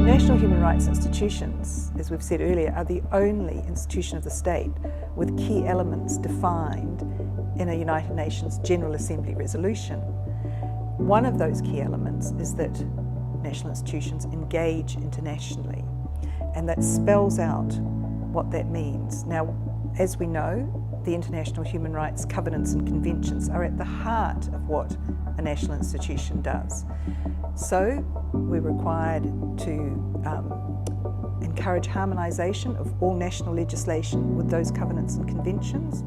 National human rights institutions, as we've said earlier, are the only institution of the state with key elements defined in a United Nations General Assembly resolution. One of those key elements is that national institutions engage internationally, and that spells out what that means. Now, as we know, the international human rights covenants and conventions are at the heart of what a national institution does. So we're required to encourage harmonisation of all national legislation with those covenants and conventions,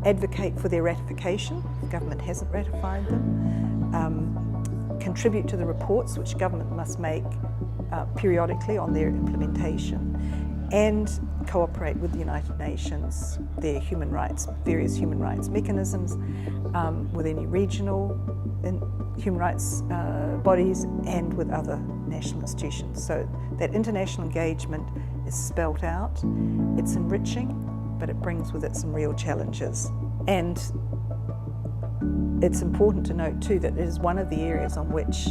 advocate for their ratification if the government hasn't ratified them, contribute to the reports which government must make periodically on their implementation, and cooperate with the United Nations, their human rights, various human rights mechanisms, with any regional human rights bodies and with other national institutions. So that international engagement is spelt out, it's enriching, but it brings with it some real challenges. And it's important to note too that it is one of the areas on which,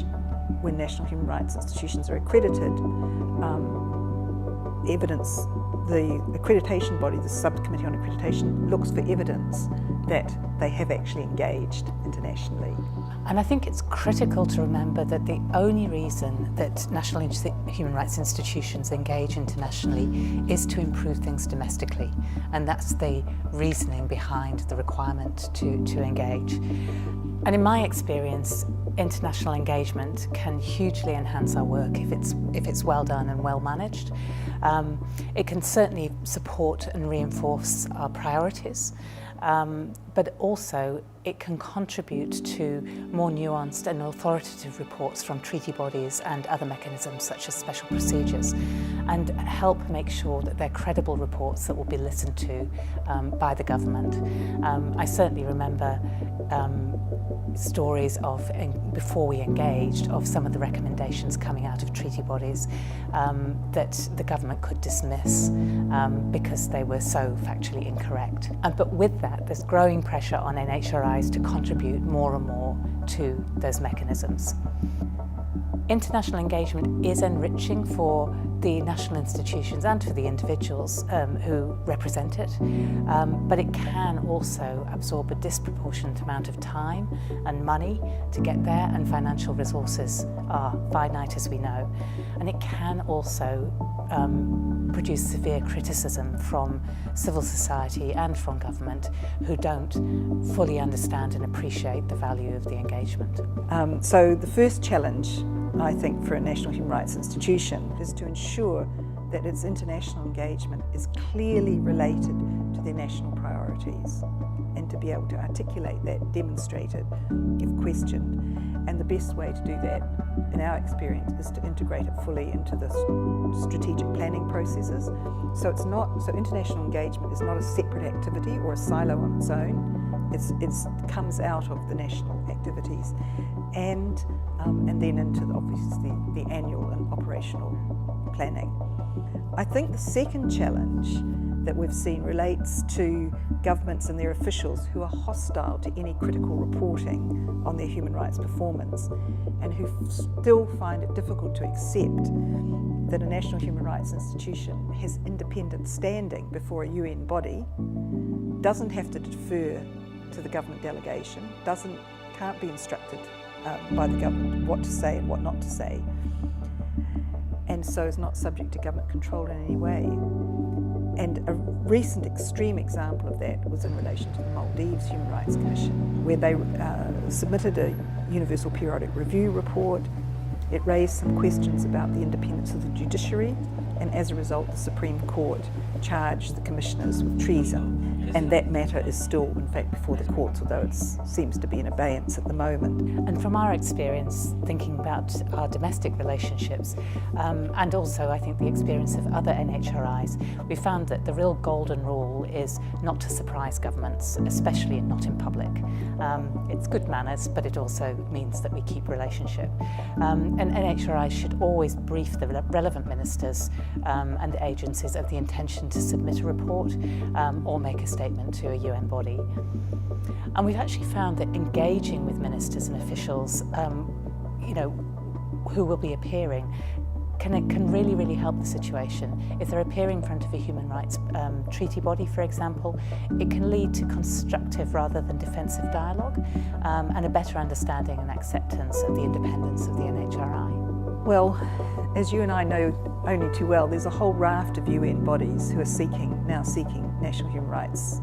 when national human rights institutions are accredited, evidence, the accreditation body, the Subcommittee on Accreditation, looks for evidence that they have actually engaged internationally. And I think it's critical to remember that the only reason that national human rights institutions engage internationally is to improve things domestically. And that's the reasoning behind the requirement to engage. And in my experience, international engagement can hugely enhance our work if it's well done and well managed. It can certainly support and reinforce our priorities, but also it can contribute to more nuanced and authoritative reports from treaty bodies and other mechanisms such as special procedures, and help make sure that they're credible reports that will be listened to by the government. I certainly remember stories of, before we engaged, of some of the recommendations coming out of treaty bodies that the government could dismiss because they were so factually incorrect. But with that, there's growing pressure on NHRIs to contribute more and more to those mechanisms. International engagement is enriching for the national institutions and for the individuals who represent it, but it can also absorb a disproportionate amount of time and money to get there, and financial resources are finite, as we know. And it can also produce severe criticism from civil society and from government who don't fully understand and appreciate the value of the engagement. So the first challenge, I think, for a national human rights institution is to ensure that its international engagement is clearly related to their national priorities, and to be able to articulate that, demonstrate it if questioned. And the best way to do that, in our experience, is to integrate it fully into the strategic planning processes. So international engagement is not a separate activity or a silo on its own. It comes out of the national activities and then into obviously the annual and operational planning. I think the second challenge that we've seen relates to governments and their officials who are hostile to any critical reporting on their human rights performance, and who still find it difficult to accept that a national human rights institution has independent standing before a UN body, doesn't have to defer to the government delegation, can't be instructed by the government what to say and what not to say, and so is not subject to government control in any way. And a recent extreme example of that was in relation to the Maldives Human Rights Commission, where they submitted a Universal Periodic Review report. It raised some questions about the independence of the judiciary, and as a result the Supreme Court charged the commissioners with treason. And that matter is still, in fact, before the courts, although it seems to be in abeyance at the moment. And from our experience, thinking about our domestic relationships, and also I think the experience of other NHRIs, we found that the real golden rule is not to surprise governments, especially not in public. It's good manners, but it also means that we keep relationship. And NHRIs should always brief the relevant ministers and agencies of the intention to submit a report or make a statement to a UN body. And we've actually found that engaging with ministers and officials, who will be appearing, can really, really help the situation. If they're appearing in front of a human rights treaty body, for example, it can lead to constructive rather than defensive dialogue and a better understanding and acceptance of the independence of the NHRI. Well, as you and I know only too well, there's a whole raft of UN bodies who are now seeking national human rights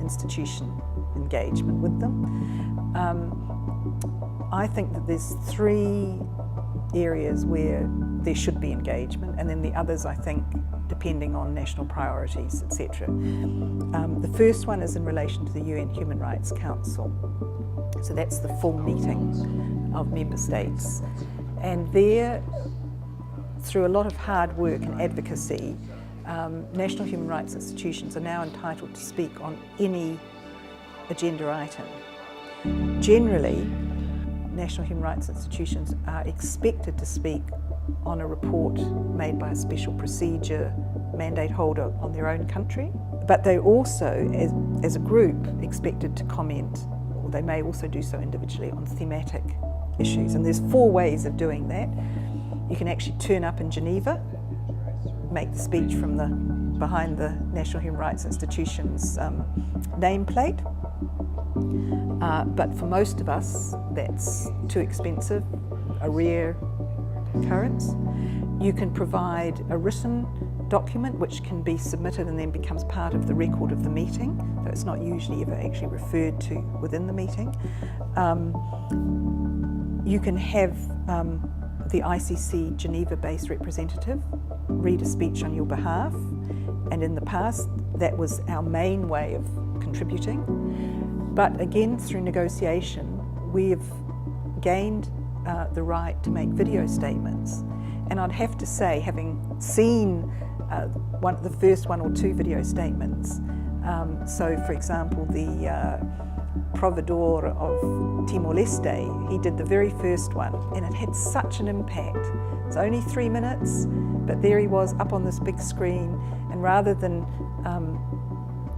institution engagement with them. I think that there's 3 areas where there should be engagement, and then the others, I think, depending on national priorities, etc. The first one is in relation to the UN Human Rights Council. So that's the full meeting of member states. And there, through a lot of hard work and advocacy, national human rights institutions are now entitled to speak on any agenda item. Generally, national human rights institutions are expected to speak on a report made by a special procedure mandate holder on their own country, but they're also, as a group, expected to comment, or they may also do so individually, on thematic issues. And there's 4 ways of doing that. You can actually turn up in Geneva, make the speech from behind the National Human Rights Institution's nameplate. But for most of us, that's too expensive, a rare occurrence. You can provide a written document which can be submitted and then becomes part of the record of the meeting, though it's not usually ever actually referred to within the meeting. You can have the ICC Geneva-based representative read a speech on your behalf, and in the past that was our main way of contributing. But again, through negotiation, we've gained the right to make video statements. And I'd have to say, having seen the first 1 or 2 video statements, so for example, the Provedor of Timor-Leste, he did the very first one, and it had such an impact. It's only 3 minutes, but there he was up on this big screen, and rather than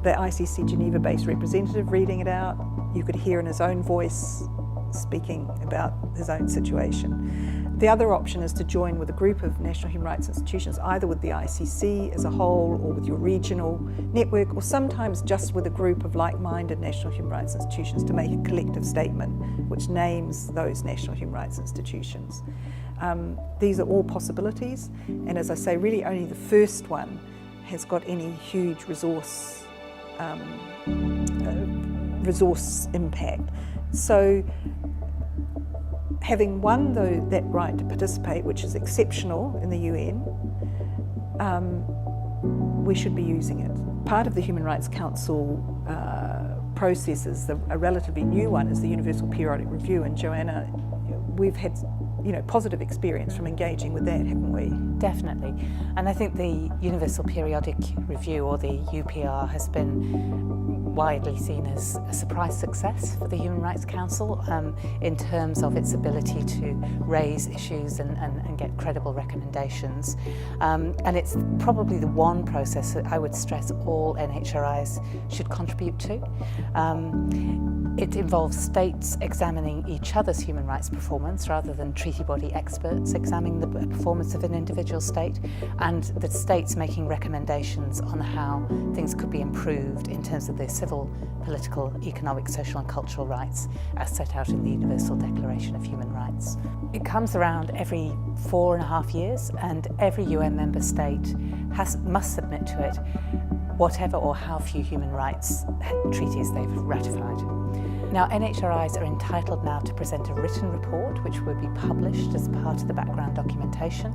the ICC Geneva-based representative reading it out, you could hear in his own voice speaking about his own situation. The other option is to join with a group of national human rights institutions, either with the ICC as a whole or with your regional network, or sometimes just with a group of like-minded national human rights institutions to make a collective statement which names those national human rights institutions. These are all possibilities, and as I say, really only the first one has got any huge resource impact. So having won that right to participate, which is exceptional in the UN, we should be using it. Part of the Human Rights Council processes, a relatively new one, is the Universal Periodic Review, and Joanna, we've had positive experience from engaging with that, haven't we? Definitely. And I think the Universal Periodic Review, or the UPR, has been widely seen as a surprise success for the Human Rights Council in terms of its ability to raise issues and get credible recommendations. And it's probably the one process that I would stress all NHRIs should contribute to. It involves states examining each other's human rights performance rather than treaty body experts examining the performance of an individual state, and the states making recommendations on how things could be improved in terms of their civil, political, economic, social and cultural rights as set out in the Universal Declaration of Human Rights. It comes around every 4.5 years, and every UN member state must submit to it whatever or how few human rights treaties they've ratified. Now, NHRIs are entitled now to present a written report which will be published as part of the background documentation,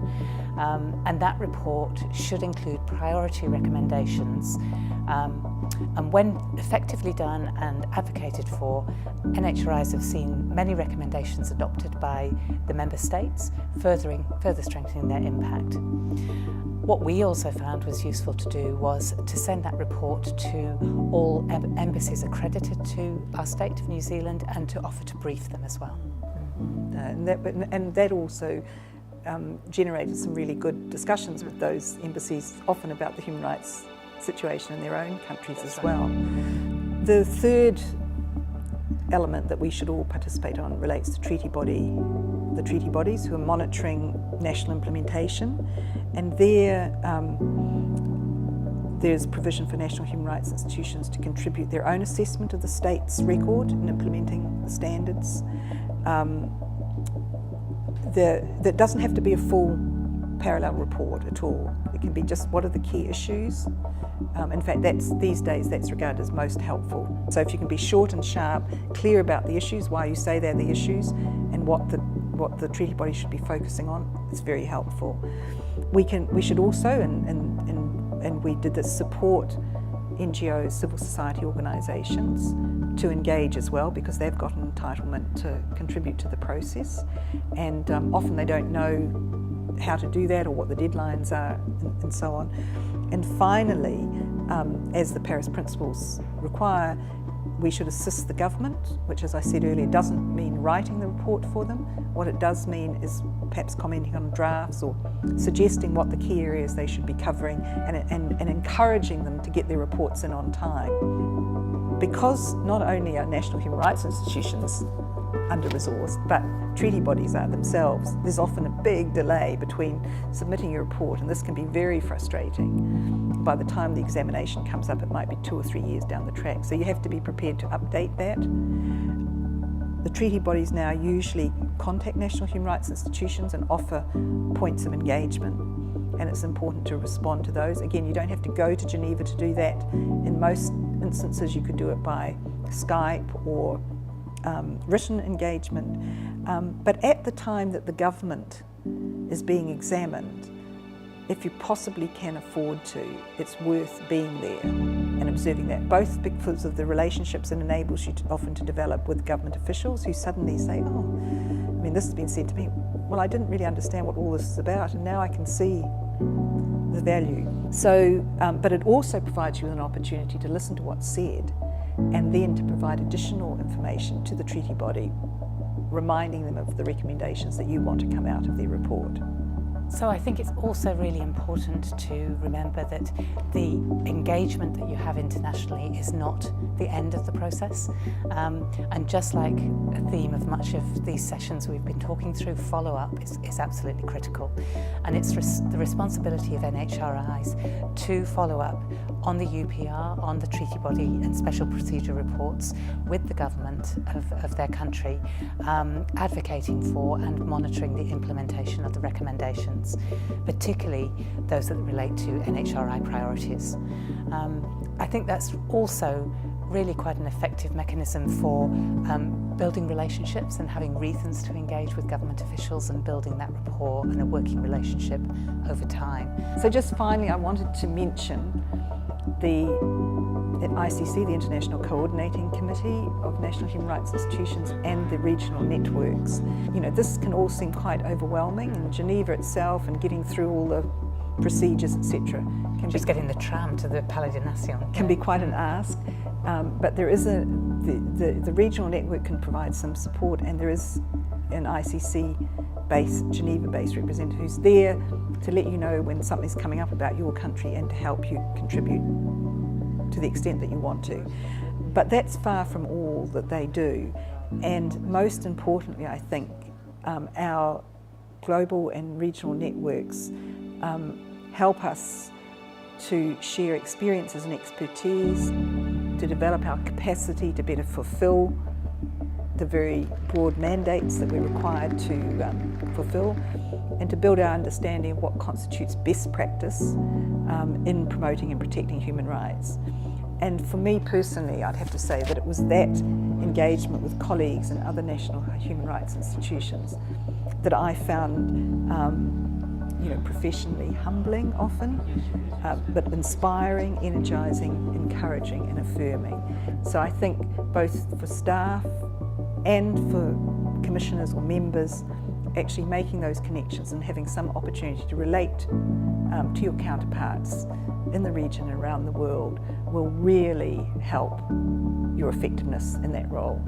and that report should include priority recommendations, and when effectively done and advocated for, NHRIs have seen many recommendations adopted by the member states, further strengthening their impact. What we also found was useful to do was to send that report to all embassies accredited to our state of New Zealand, and to offer to brief them as well. And that also generated some really good discussions with those embassies, often about the human rights situation in their own countries as well. The third element that we should all participate on relates to the treaty bodies who are monitoring national implementation, and there's provision for national human rights institutions to contribute their own assessment of the state's record in implementing the standards. That doesn't have to be a full parallel report at all. It can be just what are the key issues. In fact, these days that's regarded as most helpful. So if you can be short and sharp, clear about the issues, why you say they're the issues, and what the treaty body should be focusing on, it's very helpful. We should also, and we did this, support NGOs, civil society organisations to engage as well, because they've got an entitlement to contribute to the process, and often they don't know how to do that or what the deadlines are, and so on. And finally, as the Paris Principles require, we should assist the government, which, as I said earlier, doesn't mean writing the report for them. What it does mean is perhaps commenting on drafts or suggesting what the key areas they should be covering, and encouraging them to get their reports in on time. Because not only are national human rights institutions under-resourced, but treaty bodies are themselves, there's often a big delay between submitting your report, and this can be very frustrating. By the time the examination comes up, it might be 2 or 3 years down the track, so you have to be prepared to update that. The treaty bodies now usually contact national human rights institutions and offer points of engagement, and it's important to respond to those. Again, you don't have to go to Geneva to do that. In most instances, you could do it by Skype or written engagement. But at the time that the government is being examined, if you possibly can afford to, it's worth being there and observing that, both because of the relationships it enables you often to develop with government officials who suddenly say, oh, I mean, this has been said to me, well, I didn't really understand what all this is about, and now I can see the value. So, but it also provides you with an opportunity to listen to what's said, and then to provide additional information to the treaty body, reminding them of the recommendations that you want to come out of their report. So I think it's also really important to remember that the engagement that you have internationally is not the end of the process. And just like a theme of much of these sessions we've been talking through, follow-up is absolutely critical. And it's the responsibility of NHRIs to follow up on the UPR, on the treaty body and special procedure reports with the government of their country, advocating for and monitoring the implementation of the recommendations, particularly those that relate to NHRI priorities. I think that's also really quite an effective mechanism for building relationships and having reasons to engage with government officials and building that rapport and a working relationship over time. So just finally, I wanted to mention the ICC, the International Coordinating Committee of National Human Rights Institutions, and the regional networks. You know, this can all seem quite overwhelming, and Geneva itself and getting through all the procedures, etc. Just getting the tram to the Palais des Nations can be quite an ask. But there is the regional network can provide some support, and there is an ICC-based, Geneva-based representative who's there to let you know when something's coming up about your country and to help you contribute to the extent that you want to. But that's far from all that they do. And most importantly, I think, our global and regional networks help us to share experiences and expertise, to develop our capacity to better fulfil the very broad mandates that we're required to fulfil, and to build our understanding of what constitutes best practice in promoting and protecting human rights. And for me personally, I'd have to say that it was that engagement with colleagues and other national human rights institutions that I found professionally humbling often, but inspiring, energising, encouraging and affirming. So I think both for staff and for commissioners or members, actually making those connections and having some opportunity to relate to your counterparts in the region and around the world will really help your effectiveness in that role.